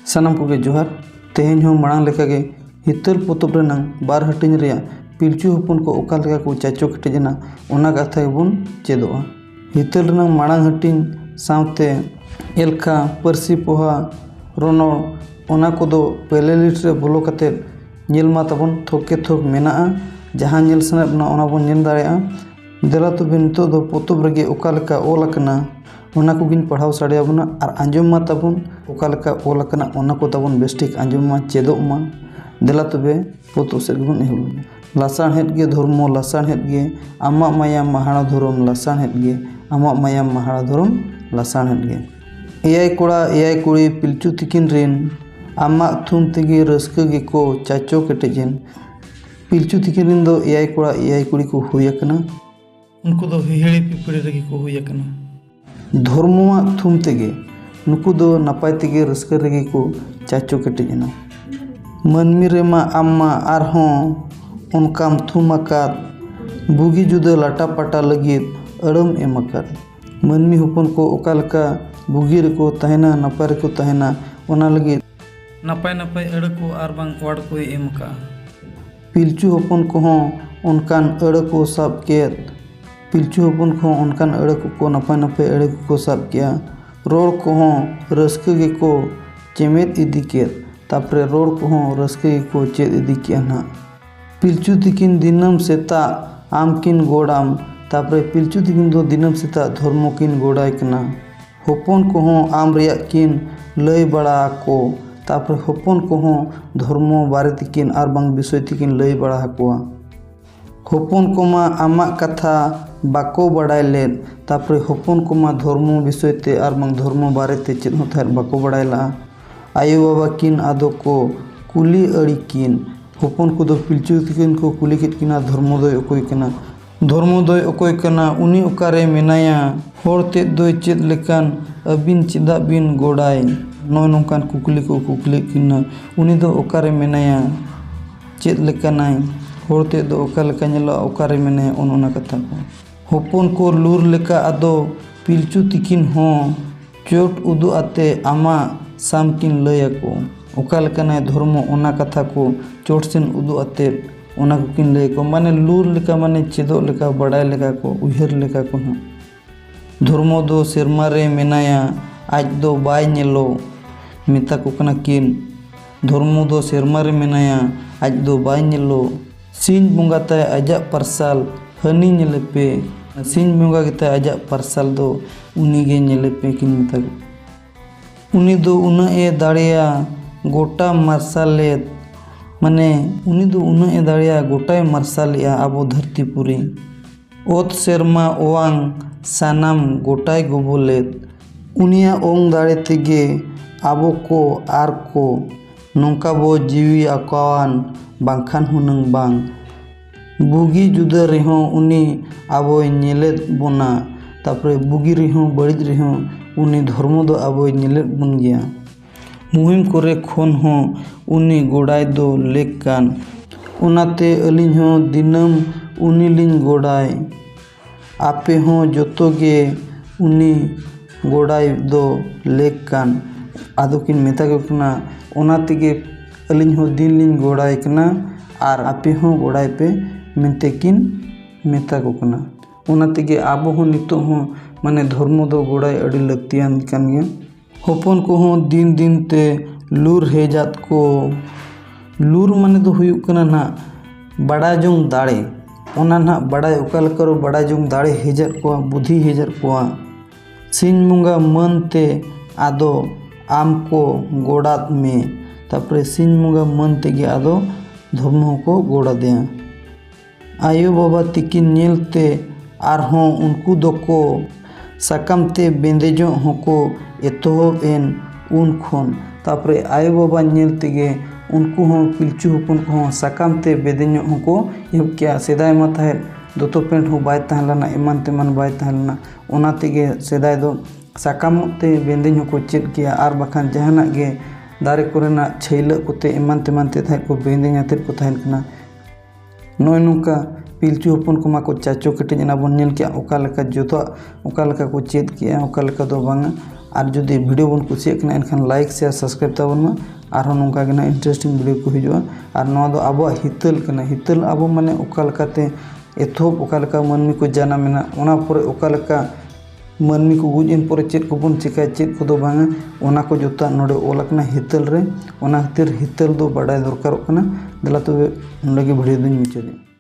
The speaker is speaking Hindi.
सानाम कोगे जोहार तेहें हो मांग लेकागे हितल पोतब रेनांग बार हटिंग रेया पिलचू हपन को ओका लेका को चाचो केटेजना ओना कथा गेबोन चेदोआ। हितल रेनांग मांग हटिंग सावते एलखा परसी पोहा रोनोड़ ओना कोदो प्लेलिस्ट रे बोलो कते नेल मा ताबोन थोके थोक मेनाआ जहां नेल सना बना ओना बोन नेल दाड़ेआ। देला तो बिनतो दो पोतब रेगे ओका लेका ओल अकना ओना कोगिन पढ़ाव साड़े आबोना और आंजम मा ताबोन ओका लेका ओल अकना ओना को ताबोन बेस्टिक आंजम मा चेदोग मा। देला तबे पोतब सेद गेबोन एहब लासाणहेद गे धर्म लासाणहेद गे आमा मायाम महाड़ा धर्म लासाणहेद गे आमा मायाम महाड़ा धर्म लासाणहेद गे। एयाय कोड़ा एयाय कुड़ी पिलचू तिकिन रेन आमा थुम तेगे रस्क गे को चाचो केटेजेन पिलचू तिकिन रेन दो एयाय कोड़ा एयाय कुड़ी को हुई अकना उनको दो हिहड़ी पिपड़ी रेगे को हुई अकना। धर्मवा थुम तेगे नुकु दो नपाय तेगे रस्क रेगे को चाचो केटेजेना। मनमी रेमा आमा आरहों उनकाम थुम आकाद बुगी जुदा लाटा पाटा लगित अड़म एम आकाद। मनमी हपन को ओका लेका बुगी रेको तहना नपाय रेको तहना ओना लगित नपाय नपाय अड़ को आर बांग वाड़ को एम का। पिलचू हपन को हों उनकान अड़ को साब केत पिलचू हपन को उनकान अड़ को नपाय नपाय अड़ को साब किया। रोड़ को हों रस्क गे को चेमेत इदी केत तापरे रोड़ को हों रस्क गे को चेद इदी किया ना। पिलचू तिकिन दिनम सेता आमकिन गोड़ाम तापरे पिलचू तिकिन दो दिनम सेता धर्मो किन गोड़ाय कना। हपन को हों आम रेया किन लय बड़ा को तापरे हपन को हों धर्मो बारे तिकिन आर बांग विषय तिकिन लय बड़ा हकुआ। हपन को मा आमा कथा बाको बड़ाय लेद तापरे हपन को मा धर्मो विषय ते आर बांग धर्मो बारे ते चेद हों थार बाको बड़ाय ला। आयो बाबा किन आदो को कुली अड़ी किन हपन को दो पिलचू तिकिन को कुली केत किना धर्मोदय अकोय कना धर्मोदय अकोय कना उनी ओकारे मेनाया होर तेद दोय चेद लेकान अबिन चेदा बिन गोड़ाय नय नोंकान कुकली को कुकली किना उनी दो ओकारे मेनाया चेद लेकानाय होर तेद दो ओका लेका नेला ओकारे मेनाया ओना कथा को। हपन को लूर लेका आदो पिलचू तिकिन हो चोट उदु आते आमा सामकिन लयको ओका लेकानाय धर्म ओना कथा को चोट सेन उदु आते ओना को किन लय को माने लूर लेका माने चेदो लेका बड़ाय लेका को उहर लेका को ना। धर्मो दो सेरमा रे मेनाया आज दो बाय नेलो मेता को कना किन धर्मो दो सेरमा रे मेनाया आज दो बाय नेलो सिंह बुंगा ताय आजा परसाल हनी नेलेपे सिंह बुंगा गिता आजा परसाल दो उनी गे नेलेपे किन मेता को। उनी दो उना ए दाड़िया गोटा मार्सालेत माने उनी दो उना ए दाड़िया गोटाय मार्सालिया आबो धरतीपुरी ओत सेरमा ओवांग सानाम गोटाय गोबोलेत उनिया ओंग दाड़े तेगे आबो को आर को नोंका बो जीवी आकावान बांखान हुनंग बांग बुगी जुदा रेहों उनी आबोय नेलेत बोना तापरे बुगी रेहों बड़िज रेहों उनी धर्मो दो आबोय नेलेत बोन गया। मुहिम करे खोन हो उनी गोड़ाय दो लेक कान ओनाते अलिन हो दिनम उनी लिन गोड़ाय आपे हो जोतोगे उनी गोड़ाय दो लेक कान आदो किन मेता के कना ओना तेगे अलिन हो दिन लिन गोड़ाय कना आर आपे हो गोड़ाय पे मेनते किन मेता को कना ओना तेगे आबो हो नितो हो माने धर्मो दो गोड़ाय अड़ी लगतियान कान गया। हपन को हो दिन दिन ते लूर हेजात को लूर माने दो हुयुक कना ना बड़ा जोंग दाड़े ओना ना बड़ा ओका लेका बड़ा जोंग दाड़े हेजात को बुद्धि हेजात को सिंह मुंगा मन ते आदो आम को गोड़ात में तापरे सिंह मुंगा मन तेगे आदो धर्म को गोड़ा दिया। आयो बाबा तिकिन नेलते आरहों उनको दोको साकाम ते बेंदेजो होको एतोहब एन उन खोन तापरे आयो बाबा नेल तेगे उनको हों पिलचू हपन को हों साकाम ते बेदेजो होको एहब क्या सेदाय मा थाहे दोतो पेंट हो बाय ताहलाना एमान तेमान बाय ताहलाना ओना तेगे सेदाय दो साकाम ते बेंदेज होको चेद किया आर बाखान जहाना गे दारे कोरेना छैला कोते एमान तेमान ते थाहे को बेंदेज आतेद को थाहेन कना नय नोंका पिलचू हपन को माको चाचो केटेजना बोन नेल किया ओका लेका जोतो ओका लेका को चेद किया ओका लेका दो बांगा और जुदी वीडियो बन कुसियाना एनखान लाइक शेयर सब्सक्राइब ताबन मा आरो नोंका गना इंटरेस्टिंग वीडियो को हिजुआ और नोआ दो आबो हितल कना हितल आबो माने ओका लकाते एथोप ओका लका मानमी को जाना मेना ओना परे ओका लका मानमी को गुजिन परे चेक को बन चिका चेक को दो बांगा ओना को जोता नोडे ओलकना हितल रे ओना खातिर हितल दो बाडाय दरकार कना दला तो नोडे के वीडियो दुन मुचादे।